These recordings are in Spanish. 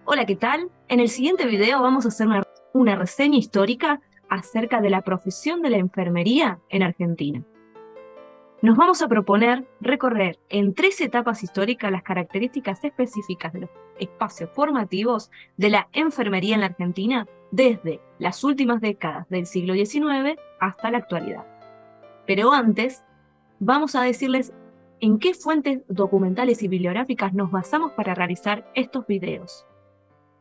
Hola, ¿qué tal? En el siguiente video vamos a hacer una reseña histórica acerca de la profesión de la enfermería en Argentina. Nos vamos a proponer recorrer en 3 etapas históricas las características específicas de los espacios formativos de la enfermería en la Argentina desde las últimas décadas del siglo XIX hasta la actualidad. Pero antes, vamos a decirles en qué fuentes documentales y bibliográficas nos basamos para realizar estos videos.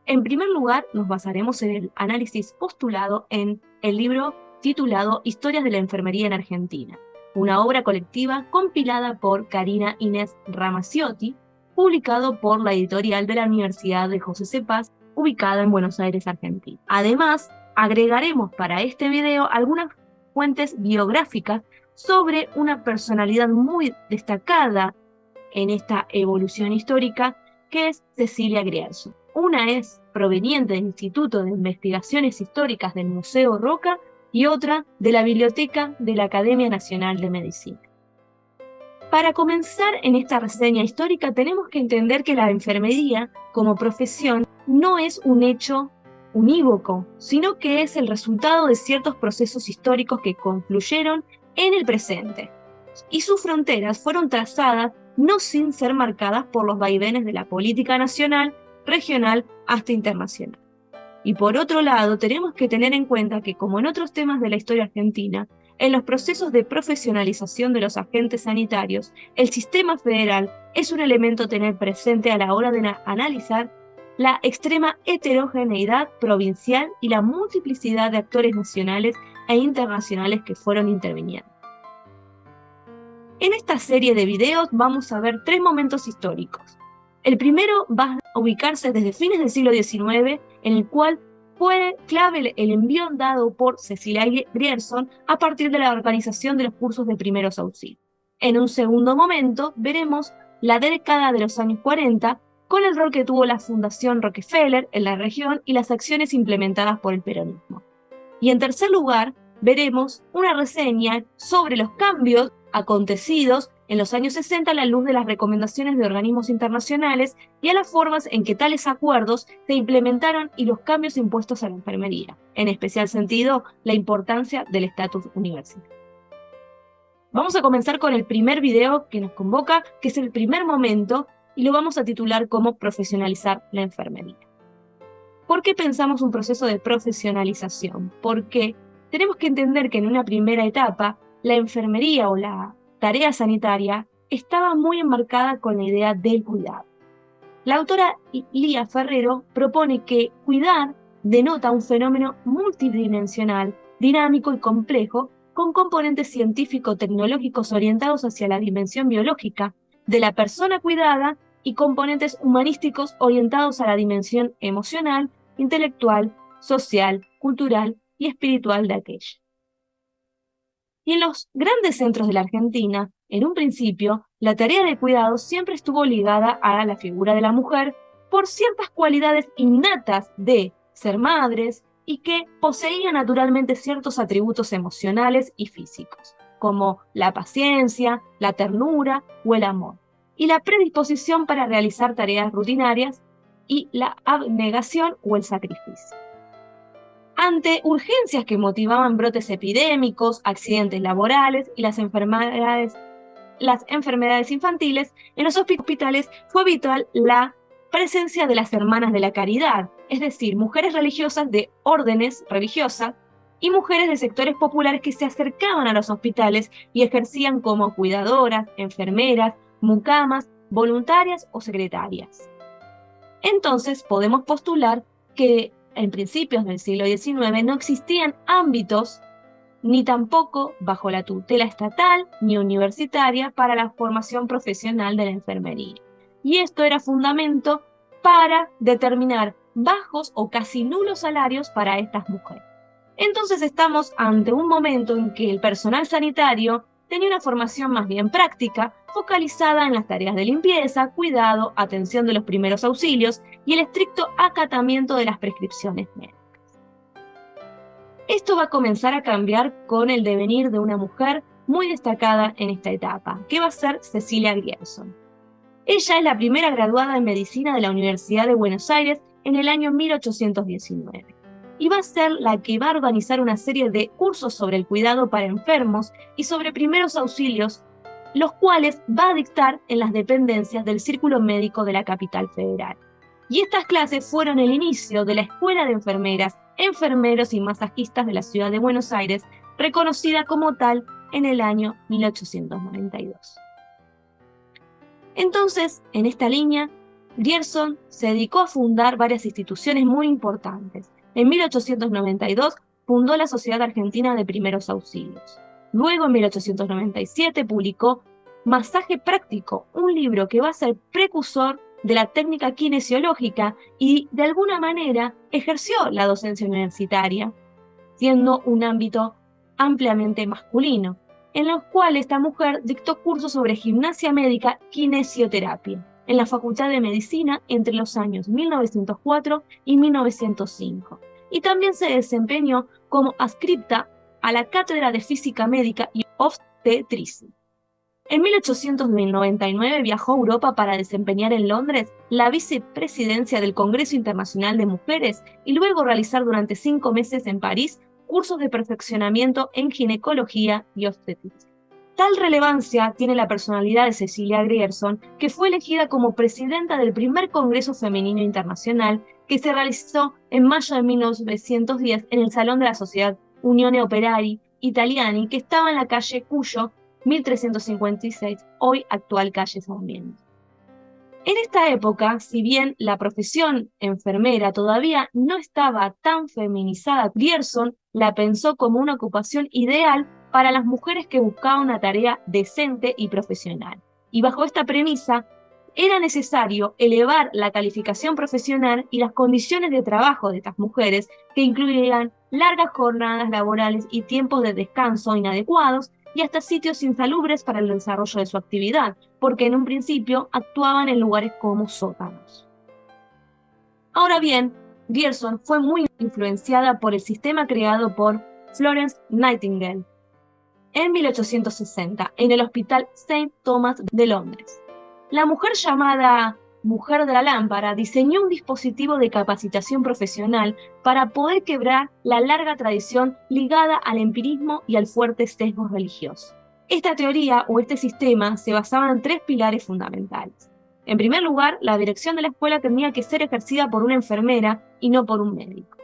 En primer lugar, nos basaremos en el análisis postulado en el libro titulado Historias de la Enfermería en Argentina, una obra colectiva compilada por Karina Inés Ramacciotti, publicado por la editorial de la Universidad de José C. Paz, ubicada en Buenos Aires, Argentina. Además, agregaremos para este video algunas fuentes biográficas sobre una personalidad muy destacada en esta evolución histórica, que es Cecilia Grierson. Una es proveniente del Instituto de Investigaciones Históricas del Museo Roca y otra de la Biblioteca de la Academia Nacional de Medicina. Para comenzar en esta reseña histórica tenemos que entender que la enfermería como profesión no es un hecho unívoco, sino que es el resultado de ciertos procesos históricos que confluyeron en el presente, y sus fronteras fueron trazadas no sin ser marcadas por los vaivenes de la política nacional, regional hasta internacional. Y por otro lado, tenemos que tener en cuenta que, como en otros temas de la historia argentina, en los procesos de profesionalización de los agentes sanitarios, el sistema federal es un elemento a tener presente a la hora de analizar la extrema heterogeneidad provincial y la multiplicidad de actores nacionales e internacionales que fueron interviniendo. En esta serie de videos vamos a ver 3 momentos históricos. El primero va a ubicarse desde fines del siglo XIX, en el cual fue clave el envío dado por Cecilia Grierson a partir de la organización de los cursos de primeros auxilios. En un segundo momento veremos la década de los años 40, con el rol que tuvo la Fundación Rockefeller en la región y las acciones implementadas por el peronismo. Y en tercer lugar, veremos una reseña sobre los cambios acontecidos en los años 60 a la luz de las recomendaciones de organismos internacionales y a las formas en que tales acuerdos se implementaron y los cambios impuestos a la enfermería, en especial sentido la importancia del estatus universitario. Vamos a comenzar con el primer video que nos convoca, que es el primer momento, y lo vamos a titular como Profesionalizar la enfermería. ¿Por qué pensamos un proceso de profesionalización? Porque tenemos que entender que en una primera etapa la enfermería o la tarea sanitaria estaba muy enmarcada con la idea del cuidado. La autora Lía Ferrero propone que cuidar denota un fenómeno multidimensional, dinámico y complejo, con componentes científico-tecnológicos orientados hacia la dimensión biológica de la persona cuidada y componentes humanísticos orientados a la dimensión emocional, intelectual, social, cultural y espiritual de aquella. Y en los grandes centros de la Argentina, en un principio, la tarea de cuidado siempre estuvo ligada a la figura de la mujer por ciertas cualidades innatas de ser madres y que poseían naturalmente ciertos atributos emocionales y físicos, como la paciencia, la ternura o el amor, y la predisposición para realizar tareas rutinarias y la abnegación o el sacrificio. Ante urgencias que motivaban brotes epidémicos, accidentes laborales y las enfermedades infantiles, en los hospitales fue habitual la presencia de las hermanas de la caridad, es decir, mujeres religiosas de órdenes religiosas y mujeres de sectores populares que se acercaban a los hospitales y ejercían como cuidadoras, enfermeras, mucamas, voluntarias o secretarias. Entonces podemos postular que en principios del siglo XIX no existían ámbitos, ni tampoco bajo la tutela estatal ni universitaria, para la formación profesional de la enfermería. Y esto era fundamento para determinar bajos o casi nulos salarios para estas mujeres. Entonces estamos ante un momento en que el personal sanitario tenía una formación más bien práctica, focalizada en las tareas de limpieza, cuidado, atención de los primeros auxilios y el estricto acatamiento de las prescripciones médicas. Esto va a comenzar a cambiar con el devenir de una mujer muy destacada en esta etapa, que va a ser Cecilia Grierson. Ella es la primera graduada en medicina de la Universidad de Buenos Aires en el año 1819. Y va a ser la que va a organizar una serie de cursos sobre el cuidado para enfermos y sobre primeros auxilios, los cuales va a dictar en las dependencias del Círculo Médico de la Capital Federal. Y estas clases fueron el inicio de la Escuela de Enfermeras, Enfermeros y Masajistas de la Ciudad de Buenos Aires, reconocida como tal en el año 1892. Entonces, en esta línea, Grierson se dedicó a fundar varias instituciones muy importantes. En 1892 fundó la Sociedad Argentina de Primeros Auxilios. Luego, en 1897, publicó Masaje Práctico, un libro que va a ser precursor de la técnica kinesiológica y, de alguna manera, ejerció la docencia universitaria, siendo un ámbito ampliamente masculino, en los cuales esta mujer dictó cursos sobre gimnasia médica, kinesioterapia, en la Facultad de Medicina entre los años 1904 y 1905. Y también se desempeñó como adscripta a la Cátedra de Física Médica y Obstetricia. En 1899 viajó a Europa para desempeñar en Londres la vicepresidencia del Congreso Internacional de Mujeres y luego realizar durante 5 meses en París cursos de perfeccionamiento en ginecología y obstetricia. Tal relevancia tiene la personalidad de Cecilia Grierson, que fue elegida como presidenta del primer Congreso Femenino Internacional que se realizó en mayo de 1910 en el Salón de la Sociedad Unione Operai Italiani, que estaba en la calle Cuyo, 1356, hoy actual calle Sarmiento. En esta época, si bien la profesión enfermera todavía no estaba tan feminizada, Grierson la pensó como una ocupación ideal para las mujeres que buscaban una tarea decente y profesional. Y bajo esta premisa, era necesario elevar la calificación profesional y las condiciones de trabajo de estas mujeres, que incluían largas jornadas laborales y tiempos de descanso inadecuados, y hasta sitios insalubres para el desarrollo de su actividad, porque en un principio actuaban en lugares como sótanos. Ahora bien, Grierson fue muy influenciada por el sistema creado por Florence Nightingale en 1860 en el Hospital St. Thomas de Londres. La mujer llamada Mujer de la Lámpara diseñó un dispositivo de capacitación profesional para poder quebrar la larga tradición ligada al empirismo y al fuerte sesgo religioso. Esta teoría o este sistema se basaba en 3 pilares fundamentales. En primer lugar, la dirección de la escuela tenía que ser ejercida por una enfermera y no por un médico.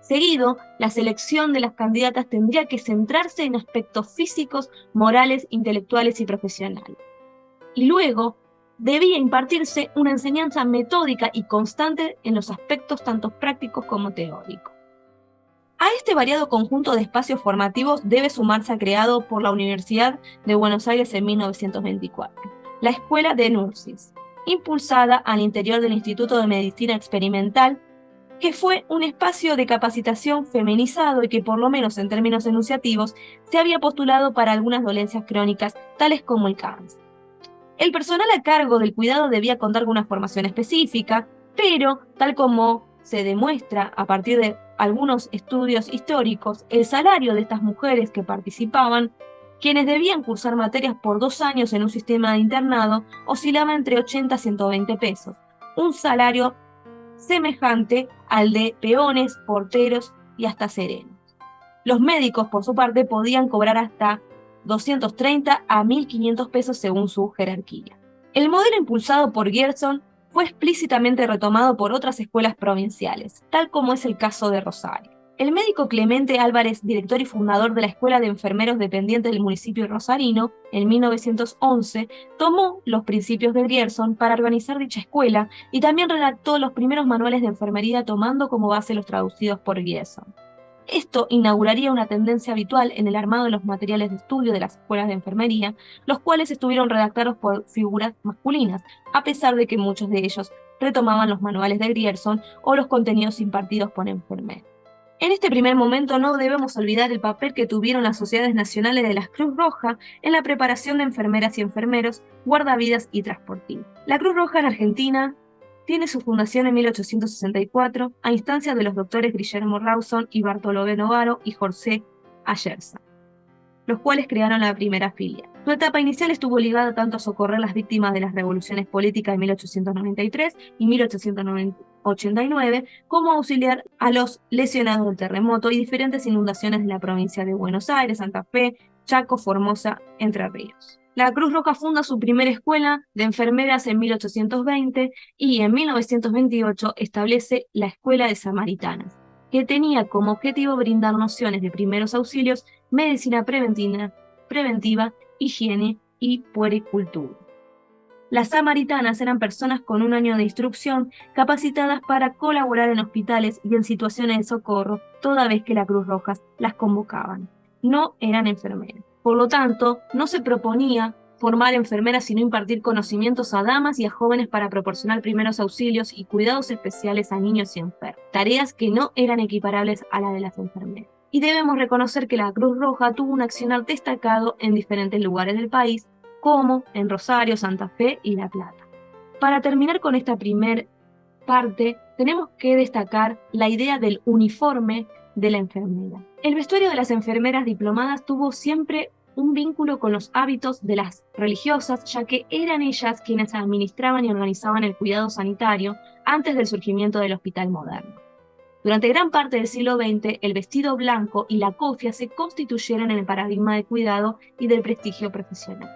Seguido, la selección de las candidatas tendría que centrarse en aspectos físicos, morales, intelectuales y profesionales. Y luego, debía impartirse una enseñanza metódica y constante en los aspectos tanto prácticos como teóricos. A este variado conjunto de espacios formativos debe sumarse al creado por la Universidad de Buenos Aires en 1924, la Escuela de Nurses, impulsada al interior del Instituto de Medicina Experimental, que fue un espacio de capacitación feminizado y que, por lo menos en términos enunciativos, se había postulado para algunas dolencias crónicas, tales como el cáncer. El personal a cargo del cuidado debía contar con una formación específica, pero, tal como se demuestra a partir de algunos estudios históricos, el salario de estas mujeres que participaban, quienes debían cursar materias por 2 años en un sistema de internado, oscilaba entre 80 a 120 pesos, un salario semejante al de peones, porteros y hasta serenos. Los médicos, por su parte, podían cobrar hasta 230 a 1.500 pesos según su jerarquía. El modelo impulsado por Grierson fue explícitamente retomado por otras escuelas provinciales, tal como es el caso de Rosario. El médico Clemente Álvarez, director y fundador de la Escuela de Enfermeros dependiente del municipio rosarino, en 1911, tomó los principios de Grierson para organizar dicha escuela y también redactó los primeros manuales de enfermería tomando como base los traducidos por Grierson. Esto inauguraría una tendencia habitual en el armado de los materiales de estudio de las escuelas de enfermería, los cuales estuvieron redactados por figuras masculinas, a pesar de que muchos de ellos retomaban los manuales de Grierson o los contenidos impartidos por enfermeros. En este primer momento no debemos olvidar el papel que tuvieron las sociedades nacionales de la Cruz Roja en la preparación de enfermeras y enfermeros, guardavidas y transportistas. La Cruz Roja en Argentina tiene su fundación en 1864 a instancias de los doctores Guillermo Rawson y Bartolomé Novaro y José Ayerza, los cuales crearon la primera filial. Su etapa inicial estuvo ligada tanto a socorrer las víctimas de las revoluciones políticas de 1893 y 1890 1989 como auxiliar a los lesionados del terremoto y diferentes inundaciones de la provincia de Buenos Aires, Santa Fe, Chaco, Formosa, Entre Ríos. La Cruz Roja funda su primera escuela de enfermeras en 1820 y en 1928 establece la Escuela de Samaritanas, que tenía como objetivo brindar nociones de primeros auxilios, medicina preventiva, higiene y puericultura. Las samaritanas eran personas con 1 año de instrucción capacitadas para colaborar en hospitales y en situaciones de socorro toda vez que la Cruz Roja las convocaban. No eran enfermeras. Por lo tanto, no se proponía formar enfermeras, sino impartir conocimientos a damas y a jóvenes para proporcionar primeros auxilios y cuidados especiales a niños y enfermos, tareas que no eran equiparables a la de las enfermeras. Y debemos reconocer que la Cruz Roja tuvo un accionar destacado en diferentes lugares del país, como en Rosario, Santa Fe y La Plata. Para terminar con esta primer parte, tenemos que destacar la idea del uniforme de la enfermera. El vestuario de las enfermeras diplomadas tuvo siempre un vínculo con los hábitos de las religiosas, ya que eran ellas quienes administraban y organizaban el cuidado sanitario antes del surgimiento del hospital moderno. Durante gran parte del siglo XX, el vestido blanco y la cofia se constituyeron en el paradigma de cuidado y del prestigio profesional.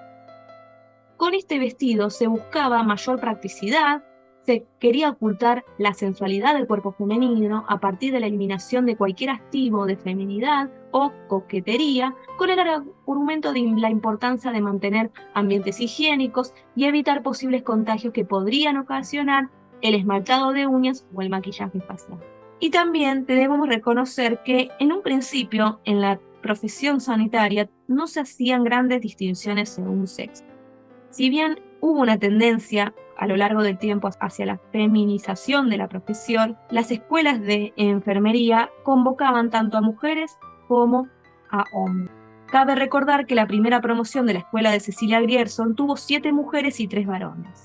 Con este vestido se buscaba mayor practicidad, se quería ocultar la sensualidad del cuerpo femenino a partir de la eliminación de cualquier activo de feminidad o coquetería, con el argumento de la importancia de mantener ambientes higiénicos y evitar posibles contagios que podrían ocasionar el esmaltado de uñas o el maquillaje facial. Y también debemos reconocer que en un principio en la profesión sanitaria no se hacían grandes distinciones según sexo. Si bien hubo una tendencia a lo largo del tiempo hacia la feminización de la profesión, las escuelas de enfermería convocaban tanto a mujeres como a hombres. Cabe recordar que la primera promoción de la escuela de Cecilia Grierson tuvo 7 mujeres y 3 varones.